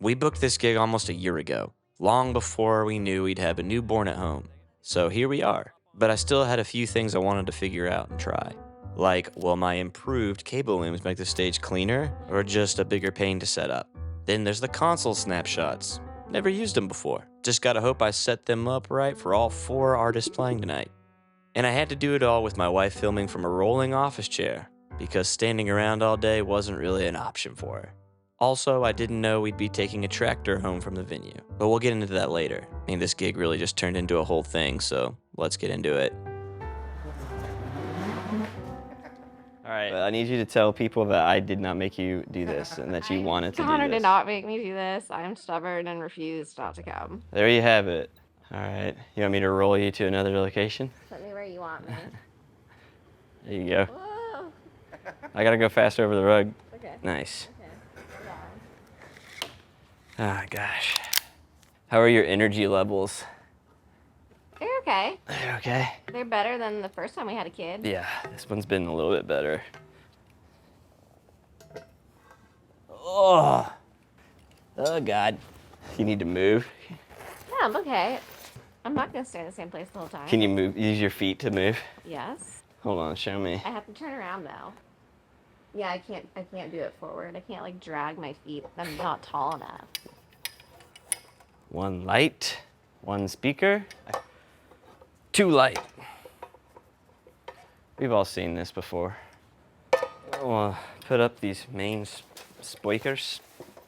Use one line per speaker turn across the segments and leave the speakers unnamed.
We booked this gig almost a year ago, long before we knew we'd have a newborn at home. So here we are. But I still had a few things I wanted to figure out and try. Like, will my improved cable looms make the stage cleaner, or just a bigger pain to set up? Then there's the console snapshots. Never used them before. Just gotta hope I set them up right for all 4 artists playing tonight. And I had to do it all with my wife filming from a rolling office chair, because standing around all day wasn't really an option for her. Also, I didn't know we'd be taking a tractor home from the venue, but we'll get into that later. I mean, this gig really just turned into a whole thing, so let's get into it.
All right, I need you to tell people that I did not make you do this and that you wanted to do this.
Connor did not make me do this. I am stubborn and refuse not to come.
There you have it. All right, you want me to roll you to another location?
Put me where you want me.
There you go.
Whoa.
I gotta go faster over the rug.
Okay.
Nice.
Okay.
Ah, gosh. How are your energy levels?
They're okay.
They're okay?
They're better than the first time we had a kid.
Yeah, this one's been a little bit better. Oh, God. You need to move.
Yeah, I'm okay. I'm not gonna stay in the same place the whole time.
Can you move? Use your feet to move?
Yes.
Hold on, show me.
I have to turn around though. Yeah, I can't do it forward. I can't like drag my feet. I'm not tall enough.
One light, one speaker, 2 light. We've all seen this before. We'll put up these main speakers.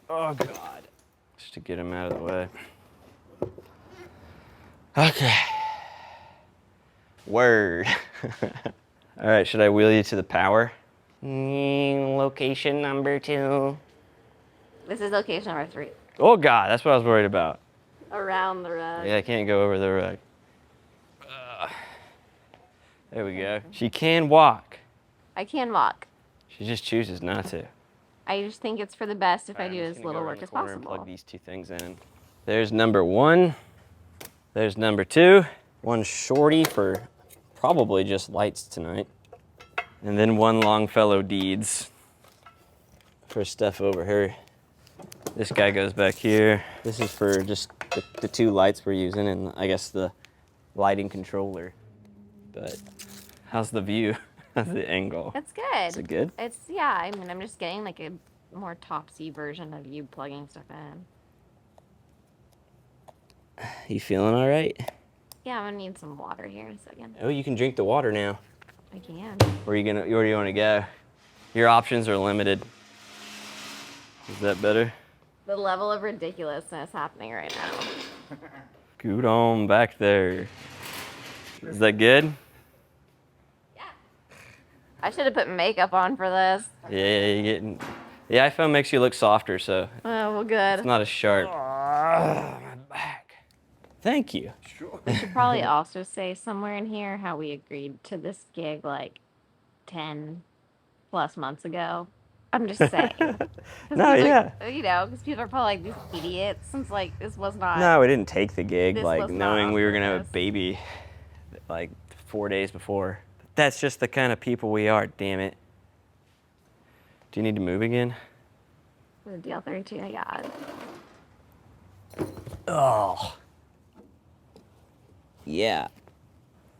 Oh God, just to get them out of the way. Okay. Word. All right, should I wheel you to the power? Location number 2.
This is location number 3.
Oh God, that's what I was worried about.
Around the rug.
Yeah, I can't go over the rug. There we go. She can walk.
I can walk.
She just chooses not to.
I just think it's for the best if I
I'm
do
just
as
gonna
little
go
work
around
as
the corner and
possible.
plug these 2 things in. There's number 1. There's number 2. One shorty for probably just lights tonight. And then one Longfellow Deeds for stuff over here. This guy goes back here. This is for just the 2 lights we're using and I guess the lighting controller. But how's the view? How's the angle?
It's good.
Is it good?
It's, yeah, I mean, I'm just getting like a more topsy version of you plugging stuff in.
You feeling all right?
Yeah, I'm gonna need some water here in a second.
Oh, you can drink the water now.
I can.
Where do you want to go? Your options are limited. Is that better?
The level of ridiculousness happening right now.
Scoot on back there. Is that good?
Yeah. I should have put makeup on for this.
Yeah, you're getting. The iPhone makes you look softer, so
Oh, well, good.
it's not as sharp. My back. Thank you.
We should probably also say somewhere in here how we agreed to this gig like 10 plus months ago. I'm just saying.
No, yeah.
You know, because people are probably like, these idiots, since like this was not.
No, we didn't take the gig
This
like
was not
knowing
on
we were gonna have a
purpose.
baby like 4 days before. That's just the kind of people we are, damn it. Do you need to move again?
The DL32, I got.
Oh. Yeah.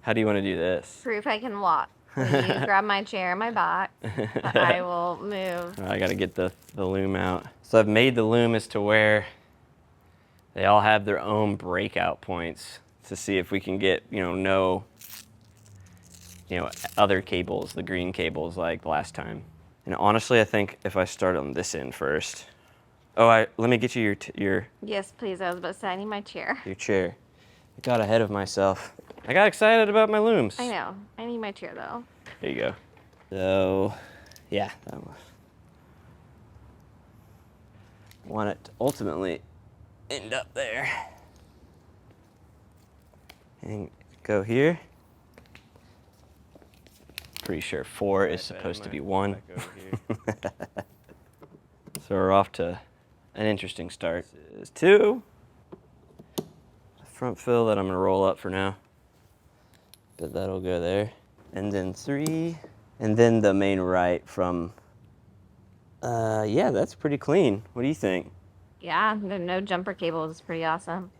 How do you want to do this?
Proof I can walk. Will you grab my chair and my box? I will move.
I gotta get the loom out. So I've made the loom as to where they all have their own breakout points to see if we can get, no other cables, the green cables like last time. And honestly, I think if I start on this end first. Oh, let me get you your
Yes, please. I was about to say, I need my chair.
chair. I got ahead of myself. I got excited about my looms.
I know. I need my chair, though.
There you go. So, yeah, that was. Want it to ultimately end up there. And go here. Pretty sure 4 is supposed to be 1. So we're off to an interesting start. This is 2. Front fill that I'm gonna roll up for now. But that'll go there. And then 3. And then the main right from, yeah, that's pretty clean. What do you think?
Yeah, the no jumper cable is pretty awesome.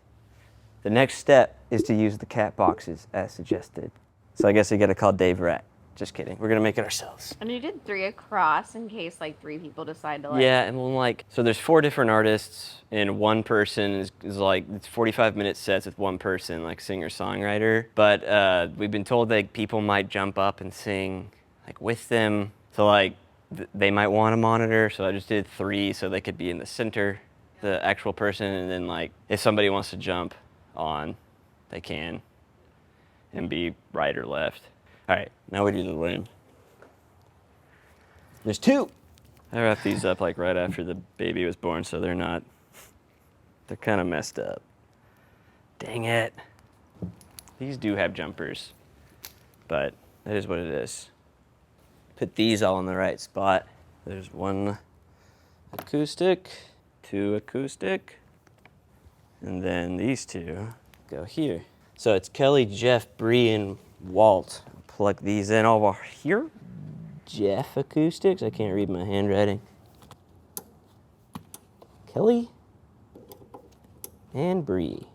The next step is to use the cat boxes as suggested. So I guess we gotta call Dave Rat. Just kidding. We're gonna make it ourselves.
And you did 3 across in case like 3 people decide to like.
Yeah, and we'll like, so there's 4 different artists, and one person is like, it's 45-minute sets with one person, like singer-songwriter. But we've been told that people might jump up and sing like with them. So like, they might want a monitor, so I just did 3 so they could be in the center, the actual person, and then like, if somebody wants to jump on, they can, and be right or left. All right, now we do the loom. There's 2. I wrapped these up like right after the baby was born, so they're kind of messed up. Dang it. These do have jumpers, but that is what it is. Put these all in the right spot. There's 1 acoustic, 2 acoustic, and then these 2 go here. So it's Kelly, Jeff, Bree, and Walt. Plug these in over here. Jeff acoustics. I can't read my handwriting. Kelly and Bree.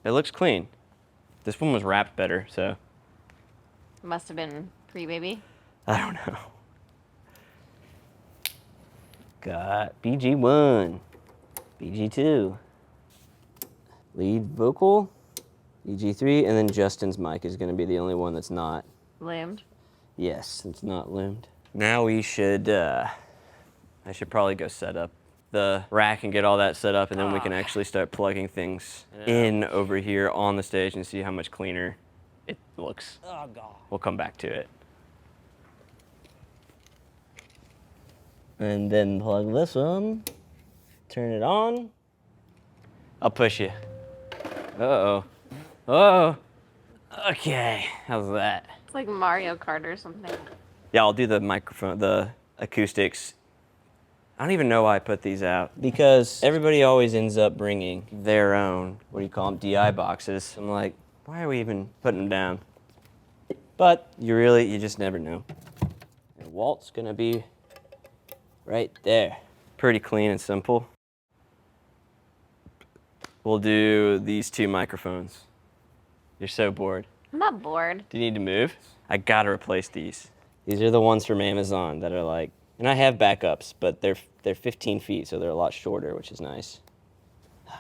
It looks clean. This one was wrapped better, so.
Must have been pre-baby.
I don't know. Got BG1, BG2, lead vocal, BG3, and then Justin's mic is going to be the only one that's not.
Loomed.
Yes, it's not loomed. Now we should, I should probably go set up the rack and get all that set up, and then we can actually start plugging things in over here on the stage and see how much cleaner it looks. Oh, God. We'll come back to it. And then plug this one, turn it on. I'll push you. Uh-oh. Oh. Okay, how's that?
It's like Mario Kart or something.
Yeah, I'll do the microphone, the acoustics. I don't even know why I put these out. Because everybody always ends up bringing their own, what do you call them, DI boxes. I'm like, why are we even putting them down? But you just never know. And Walt's gonna be right there. Pretty clean and simple. We'll do these 2 microphones. You're so bored.
I'm not bored.
Do you need to move? I gotta replace these. These are the ones from Amazon that are like, and I have backups, but they're 15 feet, so they're a lot shorter, which is nice.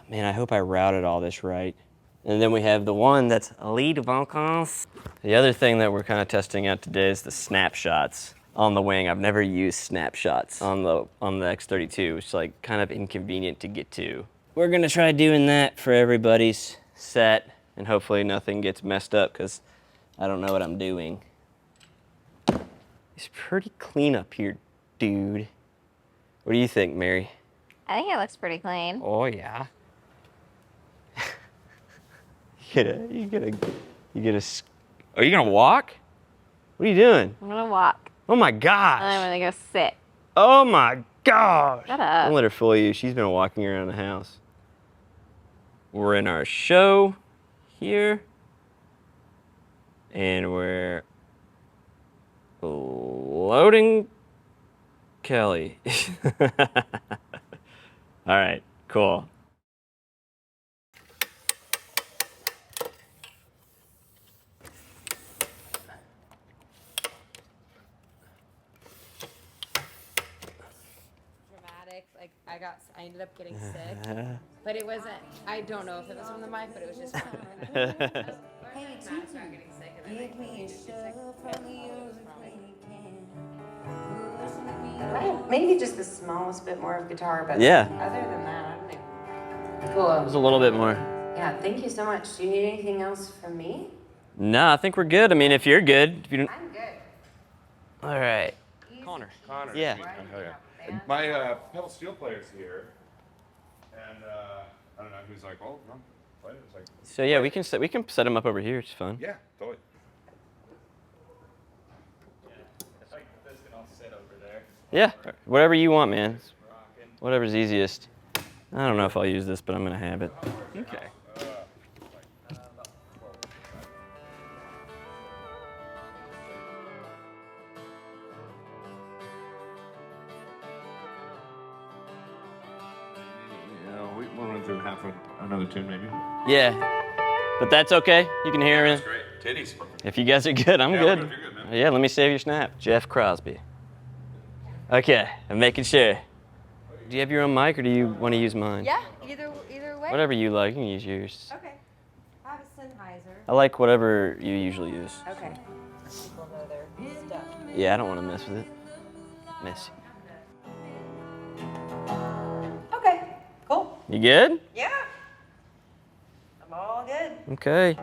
Man, I hope I routed all this right. And then we have the one that's lead vocals. The other thing that we're kind of testing out today is the snapshots on the wing. I've never used snapshots on the X32, which is like kind of inconvenient to get to. We're gonna try doing that for everybody's set, and hopefully nothing gets messed up because I don't know what I'm doing. It's pretty clean up here, dude. What do you think, Mary?
I think it looks pretty clean.
Oh yeah. Are you gonna walk? What are you doing?
I'm gonna walk.
Oh my
And
gosh.
then I'm gonna go sit.
Oh my gosh.
Shut up.
Don't let her fool you. She's been walking around the house. We're in our show here. And we're loading Kelly. All right, cool.
Like I ended up getting sick, but it wasn't. I don't know if it was from the mic, but it was just. Maybe just the smallest bit more of guitar, but
Yeah.
Other than that, I don't know. Cool.
Just a little bit more.
Yeah. Thank you so much. Do you need anything else from me?
No, I think we're good. I mean, if you're good. If you don't...
I'm good.
All right.
Connor.
Yeah.
Oh, yeah. My pedal steel player's here, and I don't know. He was like, "Well, no, play it." It's like,
So yeah, we can set them up over here. It's fun.
yeah, totally.
If I can this can all sit over there. Yeah, whatever you want, man. Whatever's easiest. I don't know if I'll use this, but I'm gonna have it. Okay.
We'll run through half of another tune, maybe.
Yeah, but that's okay. You can hear me.
That's great. Titties.
If you guys are good, I'm
Yeah,
good.
we're good if you're good, man.
Yeah, let me save your snap. Jeff Crosby. Okay, I'm making sure. Do you have your own mic or do you want to use mine?
Yeah, either way.
Whatever you like, you can use yours.
Okay. I have a Sennheiser.
I like whatever you usually use.
Okay. People know their stuff.
Yeah, I don't want to mess with it. Mess.
Okay, cool.
You good?
Yeah. I'm all good.
Okay.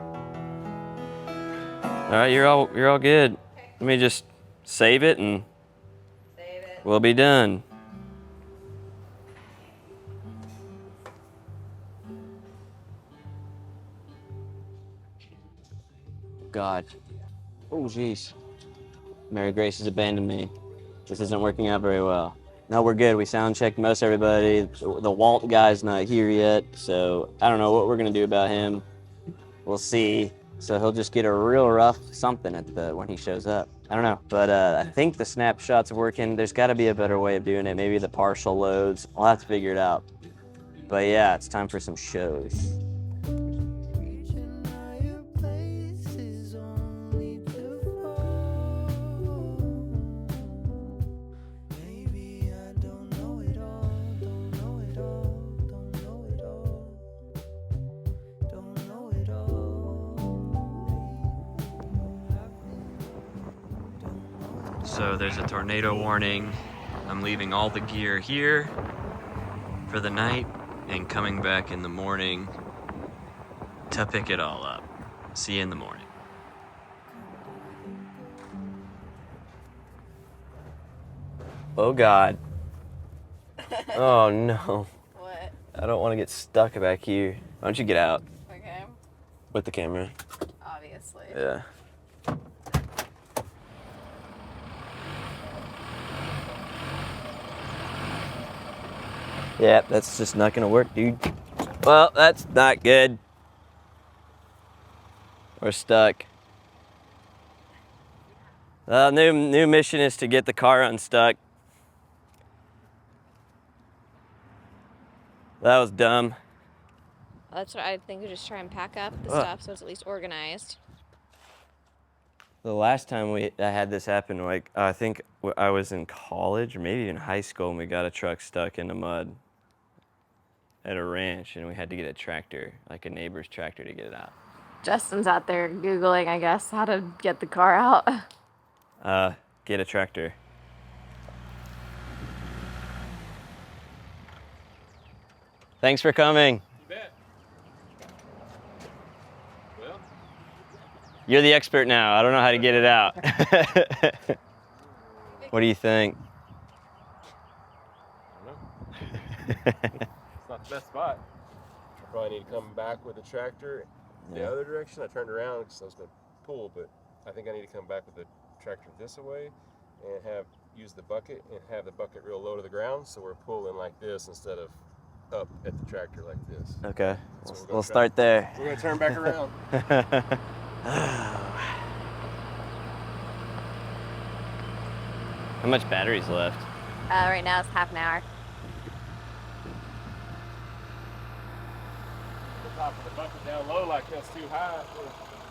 All right, you're all good. Let me just save it and
Save it.
we'll be done. God. Oh, jeez. Mary Grace has abandoned me. This isn't working out very well. No, we're good. We sound checked most everybody. The Walt guy's not here yet, so I don't know what we're gonna do about him. We'll see. So he'll just get a real rough something when he shows up. I don't know, but I think the snapshot's working. There's got to be a better way of doing it. Maybe the partial loads. I'll have to figure it out. But yeah, it's time for some shows. So there's a tornado warning. I'm leaving all the gear here for the night and coming back in the morning to pick it all up. See you in the morning. Oh God. Oh no.
What?
I don't want to get stuck back here. Why don't you get out
Okay.
with the camera?
Obviously.
Yeah. Yeah, that's just not gonna work, dude. Well, that's not good. We're stuck. The new mission is to get the car unstuck. That was dumb.
That's what I think. We just try and pack up the
Ugh.
stuff so it's at least organized.
The last time I had this happen, like I think I was in college or maybe even high school, and we got a truck stuck in the mud at a ranch, and we had to get a tractor, like a neighbor's tractor, to get it out.
Justin's out there Googling, I guess, how to get the car out.
Get a tractor. Thanks for coming.
You bet. Well,
You're the expert now. I don't know how to get it out. What do you think?
I don't know. It's not the best spot. I probably need to come back with the tractor the other direction. I turned around because I was going to pull, but I think I need to come back with the tractor this way and use the bucket and have the bucket real low to the ground, so we're pulling like this instead of up at the tractor like this.
Okay,
So
we'll start there.
We're going to turn back around.
How much battery's left?
Right now it's half an hour.
The top of the bucket down low like that's too high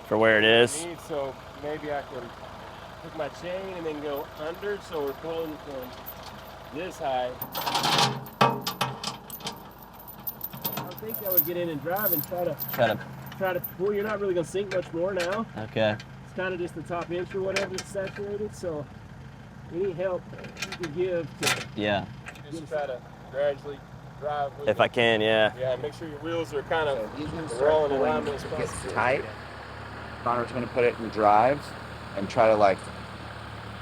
For where it is?
me, so maybe I can hook my chain and then go under, so we're pulling from this high. I think I would get in and drive and try to pull. You're not really gonna sink much more now.
Okay.
It's kind of just the top inch or whatever is saturated, so any help you can give to
Yeah.
just try to gradually drive with
If I can, yeah.
Yeah, make sure your wheels are kind of
He's going to start
rolling
pulling
around
when
this
it gets
spot.
tight. Connor's going to put it in drive and try to like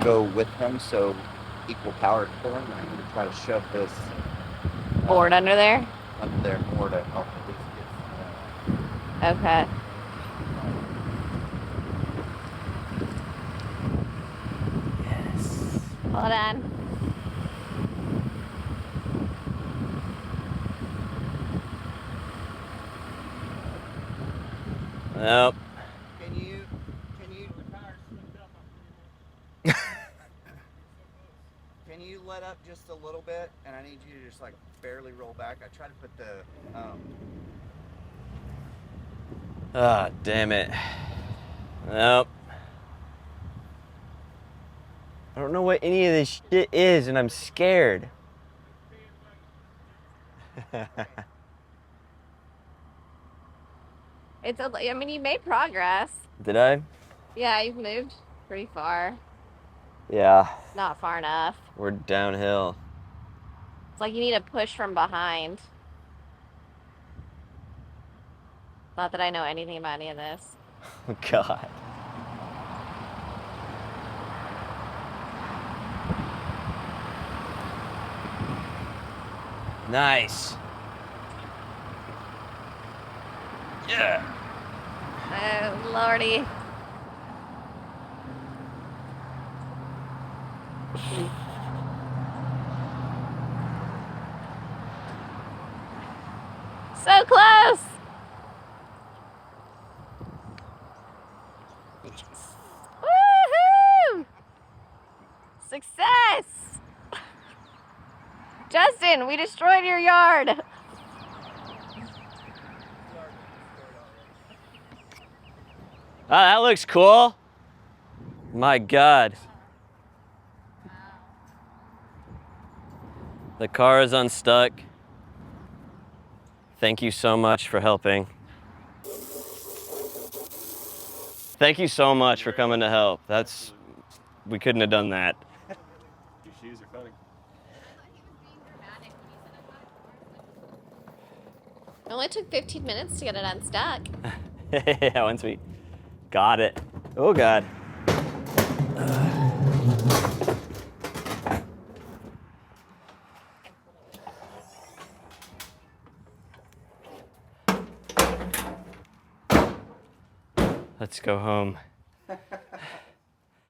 go with him, so equal power pulling. I'm going to try to shove this
Board under there?
under there more to help at least get.
Okay.
Yes.
Hold on.
Nope.
Can you can you let up just a little bit, and I need you to just like barely roll back. I try to put the
Ah, damn it. Nope. I don't know what any of this shit is, and I'm scared.
I mean, you made progress.
Did I?
Yeah, you've moved pretty far.
Yeah.
Not far enough.
We're downhill.
It's like you need a push from behind. Not that I know anything about any of this.
Oh, God. Nice. Yeah.
Oh, lordy. So close! Woohoo! Success! Justin, we destroyed your yard.
Oh, that looks cool. My God. The car is unstuck. Thank you so much for helping. Thank you so much for coming to help. We couldn't have done that.
Your shoes are funny.
It only took 15 minutes to get it unstuck.
Yeah, once we got it. Oh, God. Let's go home.